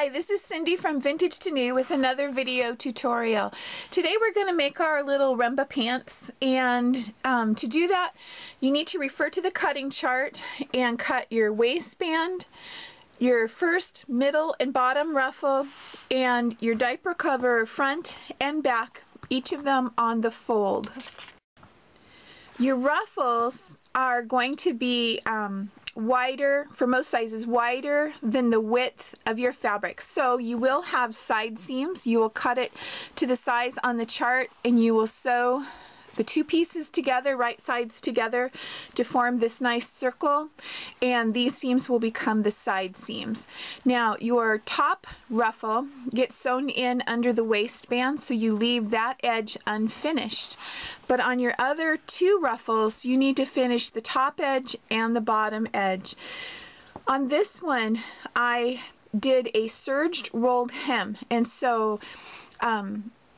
Hi, this is Cindy from VintageToNew with another video tutorial. Today we're going to make our little Rumba pants, and to do that you need to refer to the cutting chart and cut your waistband, your first, middle, and bottom ruffle, and your diaper cover front and back, each of them on the fold. Your ruffles are going to be wider, for most sizes, wider than the width of your fabric. So you will have side seams. You will cut it to the size on the chart, and you will sew the two pieces together, right sides together, to form this nice circle, and these seams will become the side seams. Now your top ruffle gets sewn in under the waistband, so you leave that edge unfinished. But on your other two ruffles, you need to finish the top edge and the bottom edge. On this one, I did a serged rolled hem, and so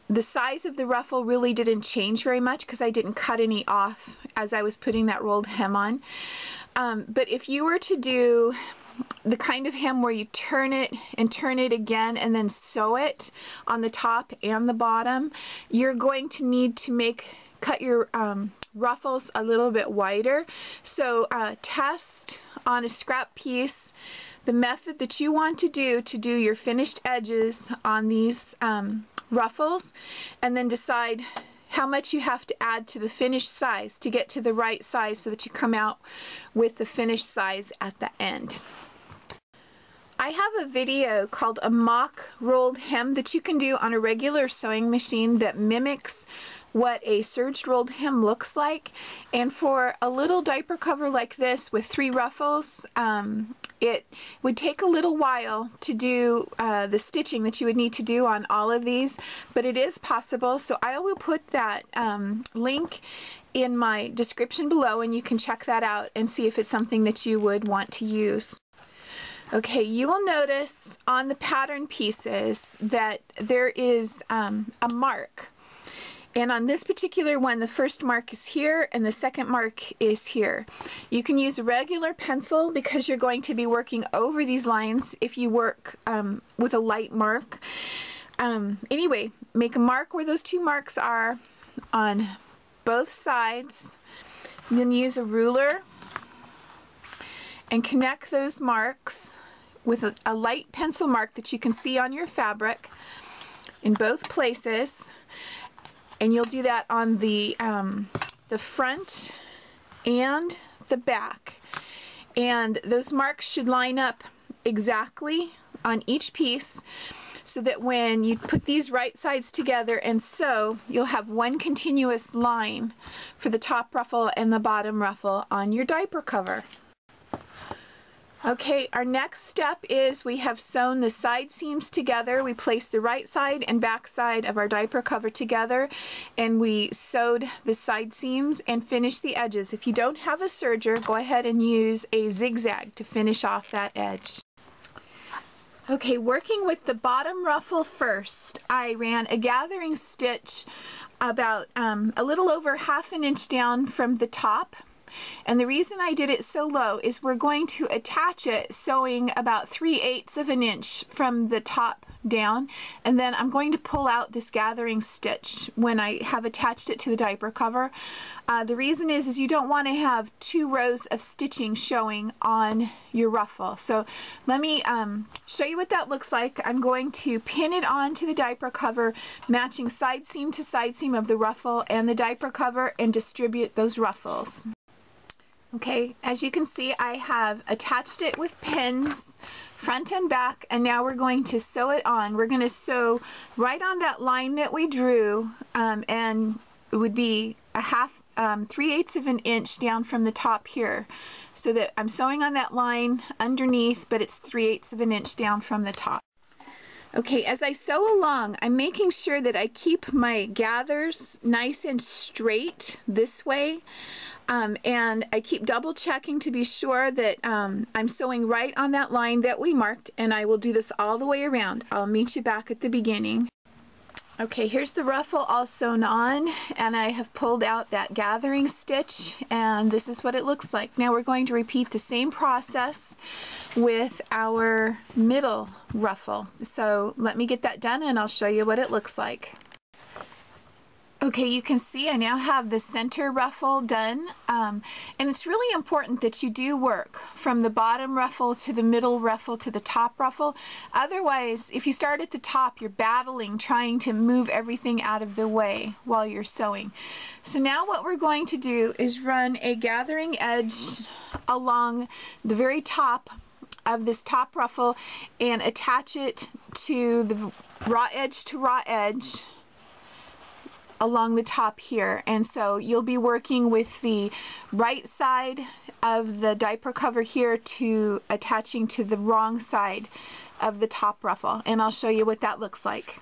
the size of the ruffle really didn't change very much because I didn't cut any off as I was putting that rolled hem on. But if you were to do the kind of hem where you turn it again and then sew it on the top and the bottom, you're going to need to cut your ruffles a little bit wider. So test on a scrap piece the method that you want to do your finished edges on these ruffles, and then decide how much you have to add to the finished size to get to the right size so that you come out with the finished size at the end. I have a video called a mock rolled hem that you can do on a regular sewing machine that mimics what a serged rolled hem looks like, and for a little diaper cover like this with 3 ruffles, it would take a little while to do the stitching that you would need to do on all of these, but it is possible. So I will put that link in my description below, and you can check that out and see if it's something that you would want to use. Okay, you will notice on the pattern pieces that there is a mark. And on this particular one, the first mark is here and the second mark is here. You can use a regular pencil because you're going to be working over these lines if you work with a light mark. Anyway, make a mark where those 2 marks are on both sides. And then use a ruler and connect those marks with a light pencil mark that you can see on your fabric in both places. And you'll do that on the front and the back. And those marks should line up exactly on each piece so that when you put these right sides together and sew, you'll have one continuous line for the top ruffle and the bottom ruffle on your diaper cover. Okay, our next step is we have sewn the side seams together. We placed the right side and back side of our diaper cover together, and we sewed the side seams and finished the edges. If you don't have a serger, go ahead and use a zigzag to finish off that edge. Okay, working with the bottom ruffle first, I ran a gathering stitch about a little over ½ an inch down from the top. And the reason I did it so low is we're going to attach it sewing about 3/8 of an inch from the top down, and then I'm going to pull out this gathering stitch when I have attached it to the diaper cover. The reason is you don't want to have 2 rows of stitching showing on your ruffle. So let me show you what that looks like. I'm going to pin it onto the diaper cover, matching side seam to side seam of the ruffle and the diaper cover, and distribute those ruffles. Okay, as you can see, I have attached it with pins front and back, and now we're going to sew it on. We're going to sew right on that line that we drew, and it would be 3/8 of an inch down from the top here, so that I'm sewing on that line underneath, but it's 3/8 of an inch down from the top. Okay, as I sew along, I'm making sure that I keep my gathers nice and straight this way. And I keep double checking to be sure that I'm sewing right on that line that we marked, and I will do this all the way around. I'll meet you back at the beginning. Okay, here's the ruffle all sewn on, and I have pulled out that gathering stitch, and this is what it looks like. Now we're going to repeat the same process with our middle ruffle. So let me get that done and I'll show you what it looks like. Okay, you can see I now have the center ruffle done, and it's really important that you do work from the bottom ruffle to the middle ruffle to the top ruffle. Otherwise, if you start at the top, you're battling trying to move everything out of the way while you're sewing. So now what we're going to do is run a gathering edge along the very top of this top ruffle and attach it to the raw edge to raw edge along the top here. And so you'll be working with the right side of the diaper cover here to attaching to the wrong side of the top ruffle, and I'll show you what that looks like.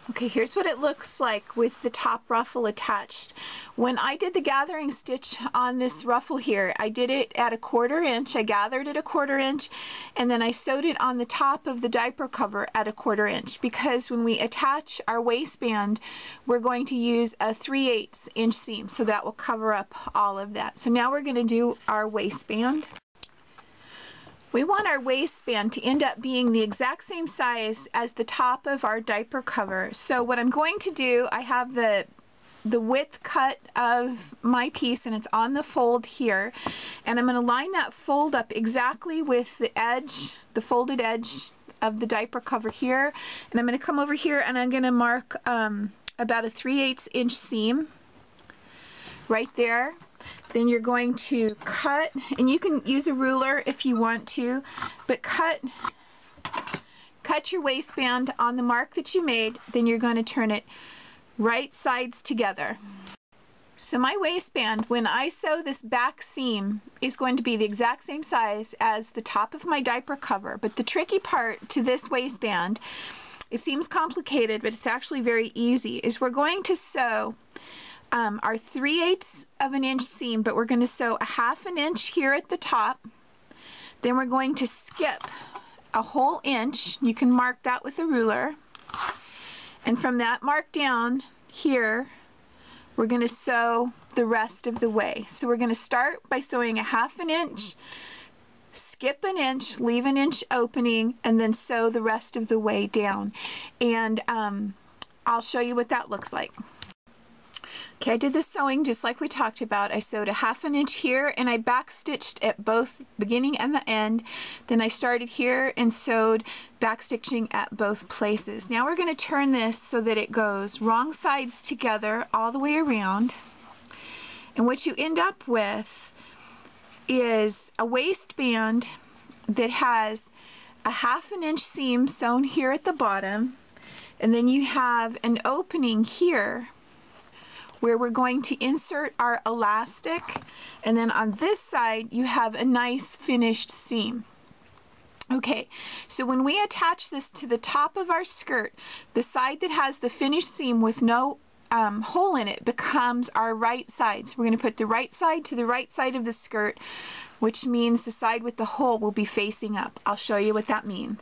Okay, here's what it looks like with the top ruffle attached. When I did the gathering stitch on this ruffle here, I did it at 1/4 inch. I gathered it 1/4 inch, and then I sewed it on the top of the diaper cover at 1/4 inch, because when we attach our waistband, we're going to use a 3/8 inch seam, so that will cover up all of that. So now we're going to do our waistband. We want our waistband to end up being the exact same size as the top of our diaper cover. So what I'm going to do, I have the width cut of my piece and it's on the fold here, and I'm going to line that fold up exactly with the edge, the folded edge of the diaper cover here, and I'm going to come over here and I'm going to mark about a 3/8 inch seam right there. Then you're going to cut, and you can use a ruler if you want to, but cut your waistband on the mark that you made. Then you're going to turn it right sides together. So my waistband, when I sew this back seam, is going to be the exact same size as the top of my diaper cover. But the tricky part to this waistband, it seems complicated, but it's actually very easy, is we're going to sew our 3/8 of an inch seam, but we're going to sew a 1/2 inch here at the top. Then we're going to skip a whole inch. You can mark that with a ruler. And from that mark down here, we're going to sew the rest of the way. So we're going to start by sewing a 1/2 inch, skip an inch, leave an inch opening, and then sew the rest of the way down. And I'll show you what that looks like. Okay, I did the sewing just like we talked about. I sewed a 1/2 inch here and I back stitched at both beginning and the end. Then I started here and sewed back stitching at both places. Now we're going to turn this so that it goes wrong sides together all the way around. And what you end up with is a waistband that has a 1/2 inch seam sewn here at the bottom, and then you have an opening here where we're going to insert our elastic, and then on this side you have a nice finished seam. Okay, so when we attach this to the top of our skirt, the side that has the finished seam with no hole in it becomes our right side. So we're going to put the right side to the right side of the skirt, which means the side with the hole will be facing up. I'll show you what that means.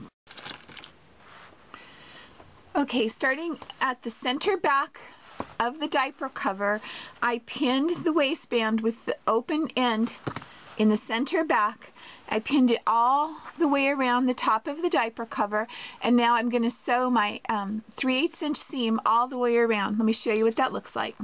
Okay, starting at the center back of the diaper cover, I pinned the waistband with the open end in the center back. I pinned it all the way around the top of the diaper cover, and now I'm going to sew my 3/8 inch seam all the way around. Let me show you what that looks like.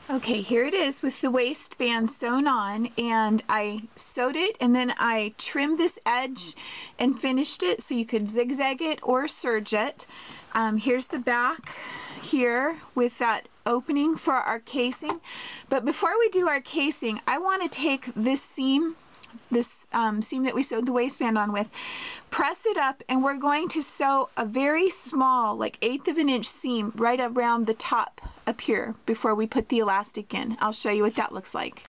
Okay, here it is with the waistband sewn on, and I sewed it and then I trimmed this edge and finished it so you could zigzag it or serge it. Here's the back here with that opening for our casing. But before we do our casing, I want to take this seam, seam that we sewed the waistband on with, press it up, and we're going to sew a very small, like 1/8 of an inch seam right around the top up here before we put the elastic in. I'll show you what that looks like.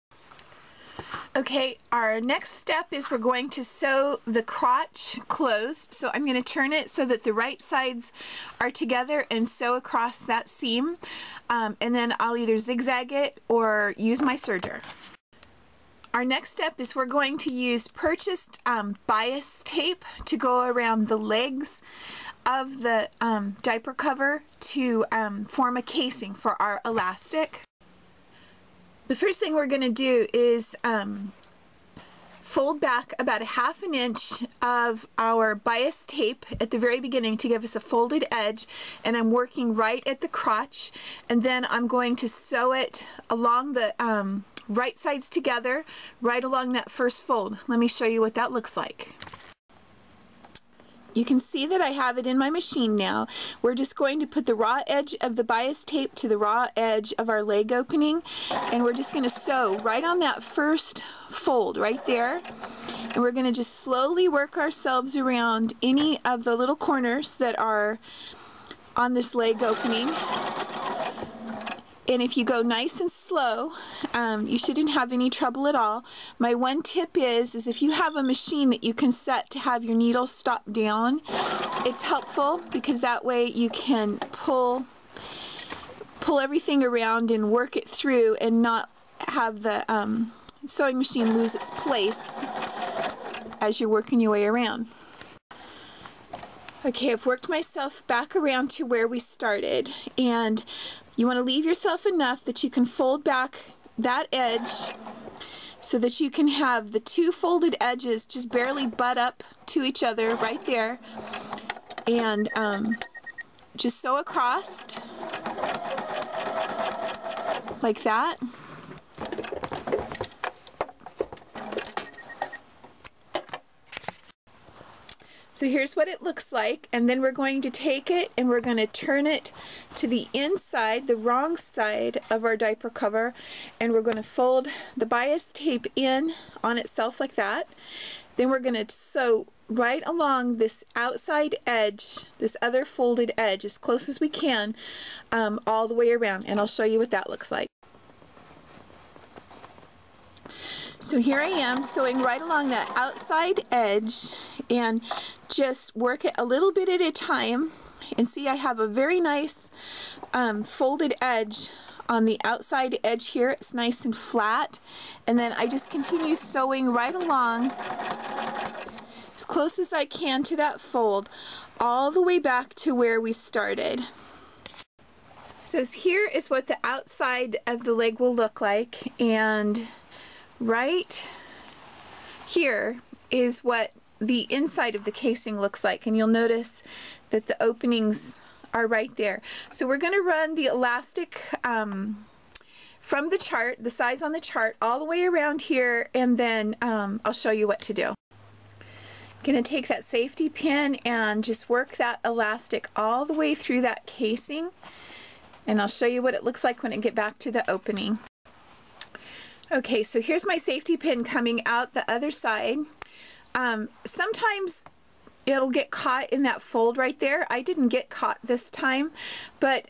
Okay, our next step is we're going to sew the crotch closed. So I'm going to turn it so that the right sides are together and sew across that seam. And then I'll either zigzag it or use my serger. Our next step is we're going to use purchased bias tape to go around the legs of the diaper cover to form a casing for our elastic. The first thing we're going to do is fold back about 1/2 inch of our bias tape at the very beginning to give us a folded edge, and I'm working right at the crotch, and then I'm going to sew it along the right sides together right along that first fold. Let me show you what that looks like. You can see that I have it in my machine now. We're just going to put the raw edge of the bias tape to the raw edge of our leg opening, and we're just going to sew right on that first fold right there, and we're going to just slowly work ourselves around any of the little corners that are on this leg opening. And if you go nice and slow, you shouldn't have any trouble at all. My one tip is if you have a machine that you can set to have your needle stop down, it's helpful because that way you can pull everything around and work it through and not have the sewing machine lose its place as you're working your way around. Okay, I've worked myself back around to where we started, and you want to leave yourself enough that you can fold back that edge so that you can have the two folded edges just barely butt up to each other right there, and just sew across like that. So here's what it looks like, and then we're going to take it and we're going to turn it to the inside, the wrong side of our diaper cover, and we're going to fold the bias tape in on itself like that. Then we're going to sew right along this outside edge, this other folded edge, as close as we can, all the way around, and I'll show you what that looks like. So here I am sewing right along that outside edge, and just work it a little bit at a time, and see I have a very nice folded edge on the outside edge here. It's nice and flat, and then I just continue sewing right along as close as I can to that fold all the way back to where we started. So here is what the outside of the leg will look like, and right here is what the inside of the casing looks like, and you'll notice that the openings are right there. So we're going to run the elastic from the chart, the size on the chart, all the way around here, and then I'll show you what to do. I'm going to take that safety pin and just work that elastic all the way through that casing, and I'll show you what it looks like when I get back to the opening. Okay, so here's my safety pin coming out the other side. Sometimes it'll get caught in that fold right there. I didn't get caught this time, but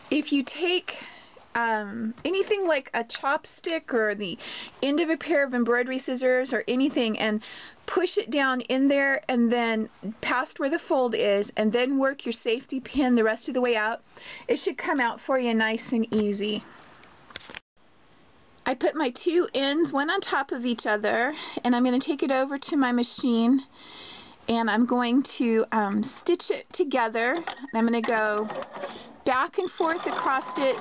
if you take anything like a chopstick or the end of a pair of embroidery scissors or anything and push it down in there and then past where the fold is, and then work your safety pin the rest of the way out, it should come out for you nice and easy. I put my two ends one on top of each other, and I'm going to take it over to my machine, and I'm going to stitch it together, and I'm going to go back and forth across it,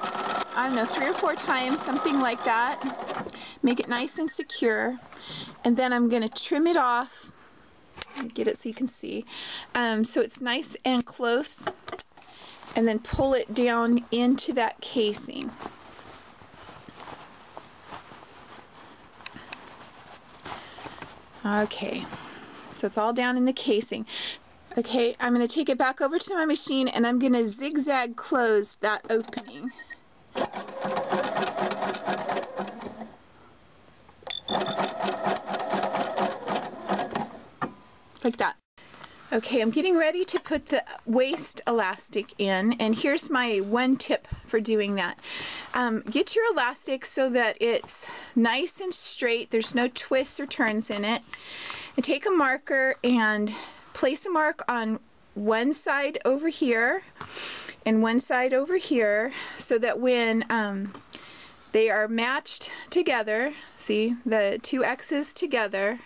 I don't know, 3 or 4 times, something like that. Make it nice and secure, and then I'm going to trim it off. Let me get it so you can see. So it's nice and close, and then pull it down into that casing. Okay, so it's all down in the casing. Okay, I'm going to take it back over to my machine, and I'm going to zigzag close that opening. Like that. Okay, I'm getting ready to put the waist elastic in, and here's my one tip for doing that. Get your elastic so that it's nice and straight, there's no twists or turns in it, and take a marker and place a mark on one side over here and one side over here, so that when They are matched together. See, the two X's together.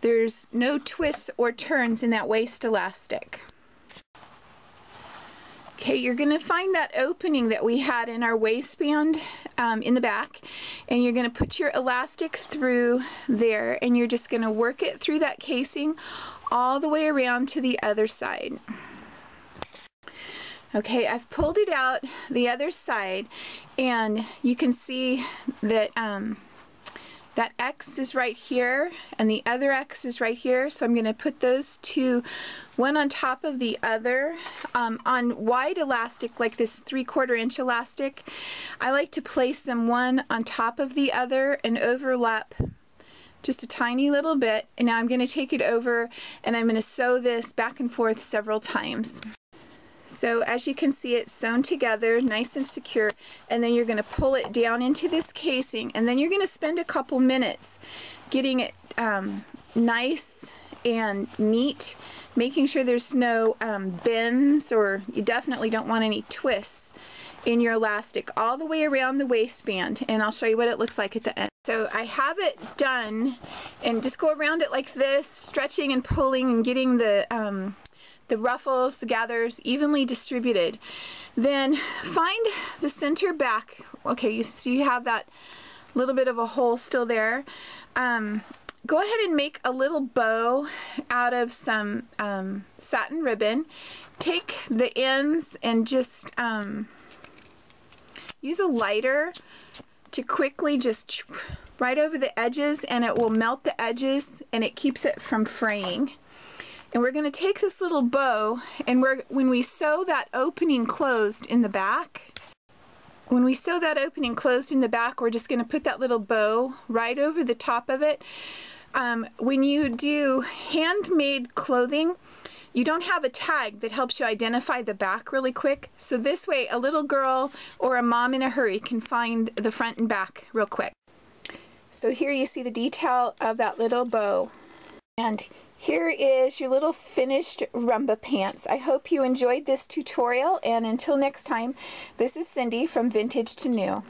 There's no twists or turns in that waist elastic. Okay, you're going to find that opening that we had in our waistband in the back, and you're going to put your elastic through there, and you're just going to work it through that casing all the way around to the other side. Okay, I've pulled it out the other side, and you can see that that X is right here and the other X is right here, so I'm going to put those two, one on top of the other. On wide elastic, like this 3/4 inch elastic, I like to place them one on top of the other and overlap just a tiny little bit. And now I'm going to take it over and I'm going to sew this back and forth several times. So as you can see, it's sewn together nice and secure, and then you're going to pull it down into this casing, and then you're going to spend a couple minutes getting it nice and neat, making sure there's no bends, or you definitely don't want any twists in your elastic all the way around the waistband, and I'll show you what it looks like at the end. So I have it done, and just go around it like this, stretching and pulling and getting the ruffles, the gathers evenly distributed. Then find the center back. Okay, you see you have that little bit of a hole still there. Go ahead and make a little bow out of some satin ribbon. Take the ends and just use a lighter to quickly just right over the edges, and it will melt the edges and it keeps it from fraying. And we're going to take this little bow, and when we sew that opening closed in the back, we're just going to put that little bow right over the top of it. When you do handmade clothing, you don't have a tag that helps you identify the back really quick. So this way, a little girl or a mom in a hurry can find the front and back real quick. So here you see the detail of that little bow. And here is your little finished Rumba pants. I hope you enjoyed this tutorial, and until next time, this is Cindy from Vintage to New.